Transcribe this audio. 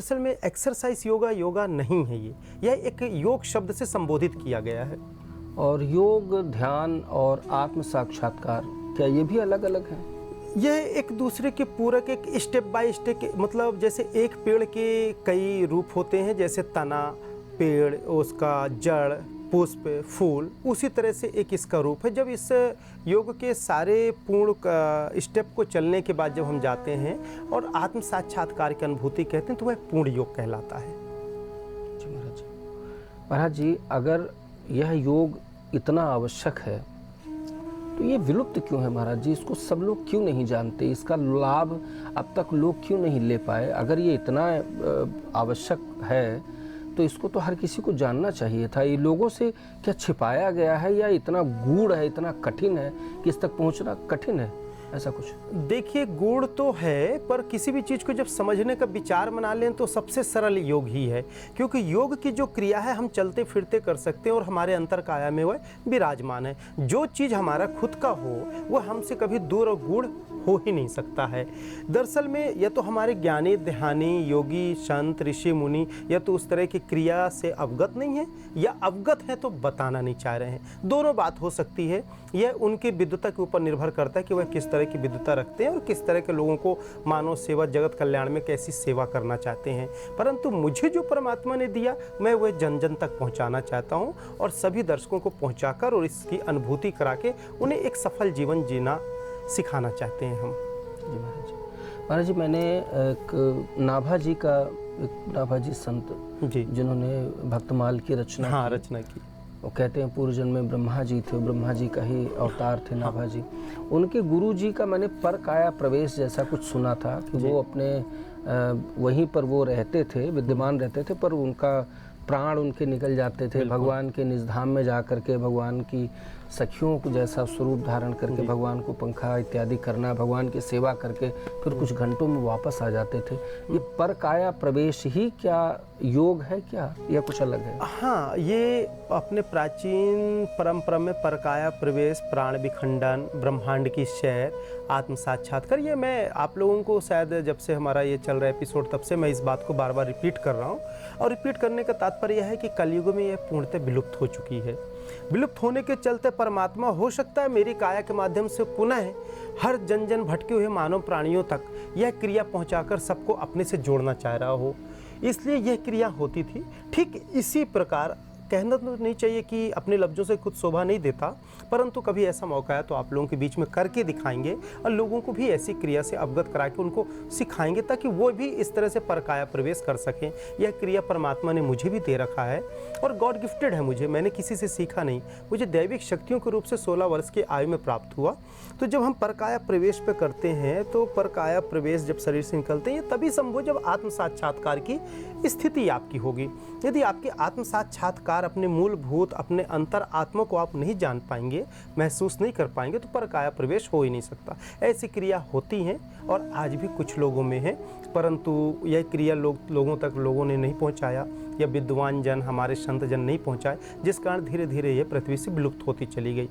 दरअसल में एक्सरसाइज योगा नहीं है ये, यह एक योग शब्द से संबोधित किया गया है। और योग, ध्यान और आत्म साक्षात्कार, क्या ये भी अलग अलग हैं? यह एक दूसरे के पूरक, एक स्टेप बाय स्टेप, मतलब जैसे एक पेड़ के कई रूप होते हैं, जैसे तना, पेड़, उसका जड़, पुष्प, फूल, उसी तरह से एक इसका रूप है। जब इस योग के सारे पूर्ण स्टेप को चलने के बाद जब हम जाते हैं और आत्म साक्षात्कार की अनुभूति कहते हैं, तो वह पूर्ण योग कहलाता है। जी महाराज जी। महाराज जी, अगर यह योग इतना आवश्यक है तो ये विलुप्त क्यों है महाराज जी? इसको सब लोग क्यों नहीं जानते? इसका लाभ अब तक लोग क्यों नहीं ले पाए? अगर ये इतना आवश्यक है तो इसको तो हर किसी को जानना चाहिए था। ये लोगों से क्या छिपाया गया है या इतना गूढ़ है, इतना कठिन है कि इस तक पहुंचना कठिन है, ऐसा कुछ? देखिए, गूढ़ तो है, पर किसी भी चीज़ को जब समझने का विचार बना लें तो सबसे सरल योग ही है, क्योंकि योग की जो क्रिया है हम चलते फिरते कर सकते हैं और हमारे अंतर काया में वह विराजमान है। जो चीज़ हमारा खुद का हो वह हमसे कभी दूर और गूढ़ हो ही नहीं सकता है। दरअसल में या तो हमारे ज्ञानी, ध्यानी, योगी, संत, ऋषि, मुनि या तो उस तरह की क्रिया से अवगत नहीं है, या अवगत है तो बताना नहीं चाह रहे हैं। दोनों बात हो सकती है। यह उनकी विद्वता के ऊपर निर्भर करता है कि वह किस तरह की विद्वता रखते हैं और किस तरह के लोगों को मानव सेवा, जगत कल्याण में कैसी सेवा करना चाहते हैं। परंतु मुझे जो परमात्मा ने दिया, मैं वह जन जन तक पहुंचाना चाहता हूं और सभी दर्शकों को पहुंचाकर और इसकी अनुभूति करा के उन्हें एक सफल जीवन जीना सिखाना चाहते हैं हम। जी महाराज जी। महाराज जी, मैंने एक नाभा जी संत जी, जिन्होंने भक्तमाल की रचना की। वो कहते हैं पूर्व जन्म में ब्रह्मा जी थे, ब्रह्मा जी का ही अवतार थे नाभा जी। उनके गुरु जी का मैंने पर काया प्रवेश जैसा कुछ सुना था कि वो अपने वहीं पर वो रहते थे, विद्यमान रहते थे, पर उनका प्राण उनके निकल जाते थे। भगवान के निजधाम में जा करके भगवान की सखियों को जैसा स्वरूप धारण करके भगवान को पंखा इत्यादि करना, भगवान की सेवा करके फिर कुछ घंटों में वापस आ जाते थे। ये पर काया प्रवेश ही क्या योग है क्या, या कुछ अलग है? हाँ, ये अपने प्राचीन परंपरा में परकाया प्रवेश, प्राण विखंडन, ब्रह्मांड की सैर, आत्म साक्षात्कार, ये मैं आप लोगों को शायद जब से हमारा ये चल रहा है एपिसोड तब से मैं इस बात को बार बार रिपीट कर रहा हूँ। और रिपीट करने का तात्पर्य यह है कि कलयुग में यह पूर्णतः विलुप्त हो चुकी है। विलुप्त होने के चलते परमात्मा हो सकता है मेरी काया के माध्यम से पुनः हर जन जन भटके हुए मानव प्राणियों तक यह क्रिया पहुंचाकर सबको अपने से जोड़ना चाह रहा हो, इसलिए यह क्रिया होती थी। ठीक इसी प्रकार कहना तो नहीं चाहिए कि अपने लफ्ज़ों से खुद शोभा नहीं देता, परंतु कभी ऐसा मौका है तो आप लोगों के बीच में करके दिखाएंगे और लोगों को भी ऐसी क्रिया से अवगत करा के उनको सिखाएंगे ताकि वो भी इस तरह से परकाया प्रवेश कर सकें। यह क्रिया परमात्मा ने मुझे भी दे रखा है और गॉड गिफ्टेड है मुझे, मैंने किसी से सीखा नहीं, मुझे दैविक शक्तियों के रूप से 16 वर्ष की आयु में प्राप्त हुआ। तो जब हम परकाया प्रवेश पे करते हैं तो परकाया प्रवेश जब शरीर से निकलते हैं तभी संभव जब आत्म साक्षात्कार की स्थिति आपकी होगी। यदि आपके आत्म साक्षात्कार अपने मूलभूत अपने अंतर आत्मा को आप नहीं जान पाएंगे, महसूस नहीं कर पाएंगे, तो परकाया प्रवेश हो ही नहीं सकता। ऐसी क्रिया होती हैं और आज भी कुछ लोगों में है, परंतु यह क्रिया लोगों तक लोगों ने नहीं पहुंचाया या विद्वान जन, हमारे संत जन नहीं पहुंचाए, जिस कारण धीरे धीरे यह पृथ्वी से विलुप्त होती चली गई।